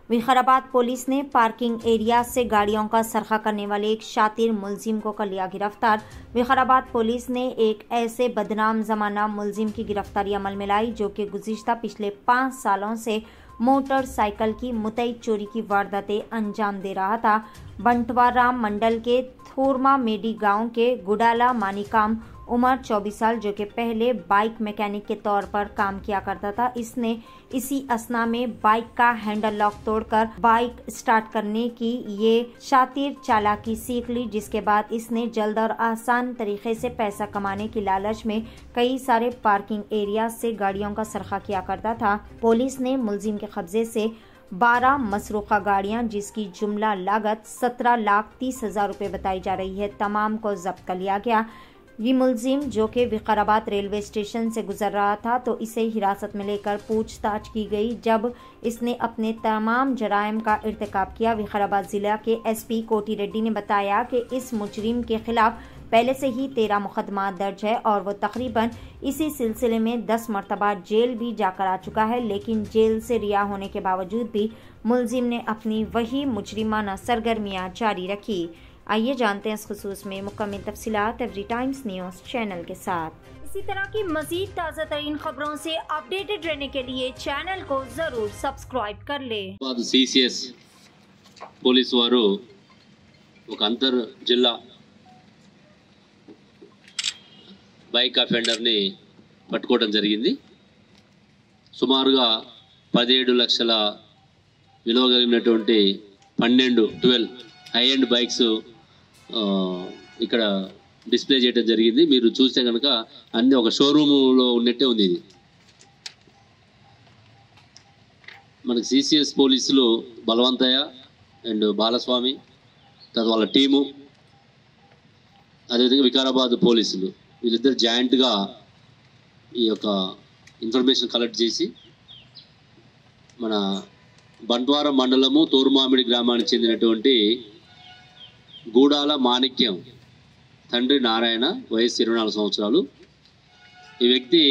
Vikarabad police ने parking area से गाड़ियों का सरखा करने वाले एक शातिर मुलजिम को कर लिया गिरफ्तार। विकाराबाद पुलिस ने एक ऐसे बदनाम जमाना मुलजिम की गिरफ्तारी अमल में लाई जो कि गुज़िश्ता पिछले 5 सालों से मोटरसाइकिल की मुतई चोरी की वारदातें अंजाम दे रहा था। बंटवाराम मंडल के थोरमा मेडी गांव के गुडाला मानिकाम उम्र 24 साल जो कि पहले बाइक मैकेनिक के तौर पर काम किया करता था। इसने इसी असना में बाइक का हैंडल लॉक तोड़कर बाइक स्टार्ट करने की ये शातिर चालाकी सीख ली, जिसके बाद इसने जल्द और आसान तरीके से पैसा कमाने की लालच में कई सारे पार्किंग एरिया से गाड़ियों का सरखा किया करता था। पुलिस ने मुलजिम के कब्जे से 12 मसरूका गाड़ियां जिसकी जुमला लागत 17,30,000 रुपए बताई जा रही है, तमाम को जब्त कर लिया गया। ये मुलजिम जो कि विकाराबाद रेलवे स्टेशन से गुजर रहा था तो इसे हिरासत में लेकर पूछताछ की गई, जब इसने अपने तमाम जराइम का इर्तिकाब किया। विकाराबाद जिला के एसपी कोटी रेड्डी ने बताया कि इस मुजरिम के खिलाफ पहले से ही 13 मुकदमा दर्ज है और वो तकरीबन इसी सिलसिले में 10 मरतबा जेल भी जाकर आ चुका है, लेकिन जेल से रिहा होने के बावजूद भी मुलजिम ने अपनी वही मुजरिमाना सरगर्मियां जारी रखी। आइए जानते हैं इस खुसूस में मुकम्मल तफसीलात एवरी टाइम्स न्यूज़ चैनल के साथ। इसी तरह की मजीद ताज़ा तरीन खबरों से अपडेटेड रहने के लिए चैनल को जरूर सब्सक्राइब कर ले। CCS పోలీసు వారు ఒక అంతర్ జిల్లా బైక్ అఫెండర్ ని పట్టుకోవడం జరిగింది। సుమారుగా 17 లక్షల విలువ కలిగినటువంటి 12 హై ఎండ్ బైక్స్ ఇక్కడ డిస్ప్లే చేయడం జరిగింది। మీరు చూస్తే కనుక అన్ని ఒక షోరూములో ఉన్నట్టే ఉంది। ఇది మనకి CCS పోలీసులు బలవంతయ్య అండ్ బాలస్వామి తర్వాత వాళ్ళ టీము, అదేవిధంగా వికారాబాద్ పోలీసులు వీళ్ళిద్దరు జాయింట్గా ఈ యొక్క ఇన్ఫర్మేషన్ కలెక్ట్ చేసి మన బంట్వారం మండలము తోరుమామిడి గ్రామానికి చెందినటువంటి గూడాల మాణిక్యం తండ్రి నారాయణ, వయసు 24 సంవత్సరాలు। ఈ వ్యక్తి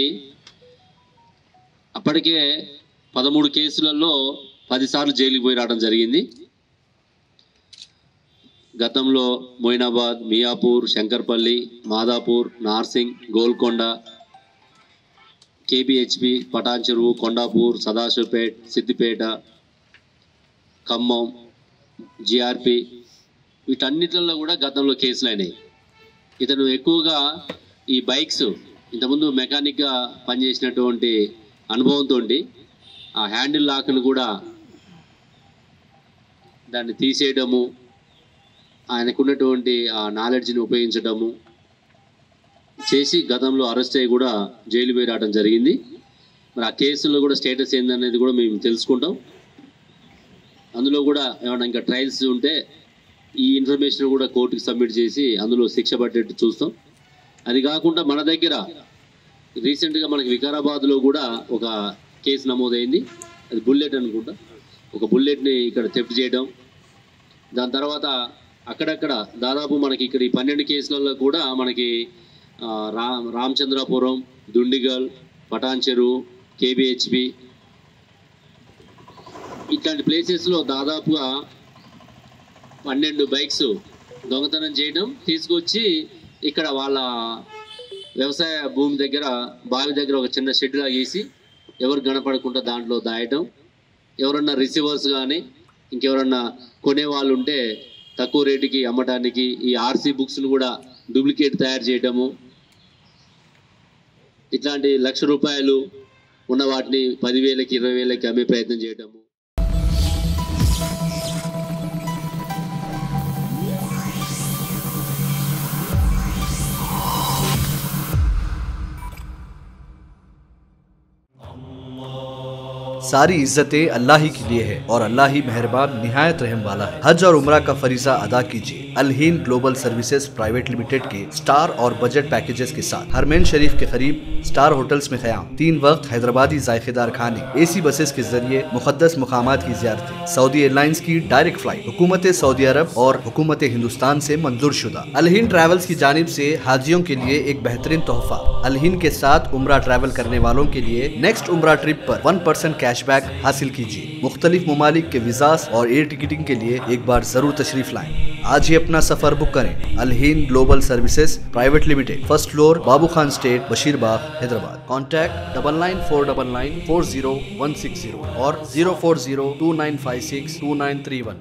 అప్పటికే 13 కేసులలో 10 సార్లు జైలుకి పోయి రావడం జరిగింది। గతంలో మొయినాబాద్, మియాపూర్, శంకర్పల్లి, మాదాపూర్, నార్సింగ్, గోల్కొండ, KBHP, పటాన్చెరువు, కొండాపూర్, సదాశివపేట్, సిద్దిపేట, ఖమ్మం, GRP వీటన్నిటిలో కూడా గతంలో కేసులు అయినాయి। ఇతను ఎక్కువగా ఈ బైక్స్ ఇంతకుముందు మెకానిక్గా పనిచేసినటువంటి అనుభవంతో ఆ హ్యాండిల్ లాక్ను కూడా దాన్ని తీసేయడము, ఆయనకున్నటువంటి ఆ నాలెడ్జ్ని ఉపయోగించడము చేసి గతంలో అరెస్ట్ అయ్యి కూడా జైలు పోయి రావడం జరిగింది। మరి ఆ కేసులో కూడా స్టేటస్ ఏందనేది కూడా మేము తెలుసుకుంటాం। అందులో కూడా ఏమైనా ఇంకా ట్రయల్స్ ఉంటే ఈ ఇన్ఫర్మేషన్ కూడా కోర్టుకి సబ్మిట్ చేసి అందులో శిక్ష పడేట్టు చూస్తాం। అది కాకుండా మన దగ్గర రీసెంట్గా మనకి వికారాబాద్లో కూడా ఒక కేసు నమోదైంది, అది బుల్లెట్ అనుకుంటా। ఒక బుల్లెట్ని ఇక్కడ థెఫ్ట్ చేయడం, దాని తర్వాత అక్కడక్కడ దాదాపు మనకి ఇక్కడ ఈ 12 కేసులలో కూడా మనకి రామచంద్రాపురం, దుండిగల్, పటాన్చెరువు, KBHP ఇట్లాంటి ప్లేసెస్లో దాదాపుగా 12 బైక్స్ దొంగతనం చేయడం, తీసుకొచ్చి ఇక్కడ వాళ్ళ వ్యవసాయ భూమి దగ్గర బావి దగ్గర ఒక చిన్న షెడ్ లాగా వేసి ఎవరు కనపడకుండా దాంట్లో దాయటం, ఎవరన్నా రిసీవర్స్ కానీ ఇంకెవరన్నా కొనేవాళ్ళు ఉంటే తక్కువ రేటుకి అమ్మటానికి ఈ RC బుక్స్ను కూడా డూప్లికేట్ తయారు చేయటము, ఇట్లాంటి ₹1,00,000 ఉన్న వాటిని 10,000కి 20,000కి అమ్మే ప్రయత్నం చేయటము। सारी इज्जतें अल्लाह ही के लिए है और अल्लाह ही मेहरबान निहायत रहम वाला है। हज और उम्रा का फरीजा अदा कीजिए अलहीन ग्लोबल सर्विसेज प्राइवेट लिमिटेड के स्टार और बजट पैकेजेस के साथ। हरमैन शरीफ के करीब स्टार होटल्स में क़याम, 3 वक्त हैदराबादी जायकेदार खाने, AC बसेस के जरिए मुक़द्दस मुकामात की ज़ियारतें, सऊदी एयरलाइंस की डायरेक्ट फ्लाइट, हुकूमत सऊदी अरब और हुकूमत हिंदुस्तान से मंजूर शुदा। अलहीन ट्रैवल्स की जानिब से हाजियों के लिए एक बेहतरीन तोहफा। अलहीन के साथ उम्रा ट्रैवल करने वालों के लिए नेक्स्ट उम्रा ट्रिप पर 1% कैश कैशबैक हासिल कीजिए। मुख्तलिफ ममालिक के वीज़ास और एयर टिकटिंग के लिए एक बार जरूर तशरीफ लाएं। आज ही अपना सफर बुक करें। Al Hind global services private limited, first floor, Babu Khan estate, Basheerbagh, Hyderabad. Contact 9949940160 और 04029562931।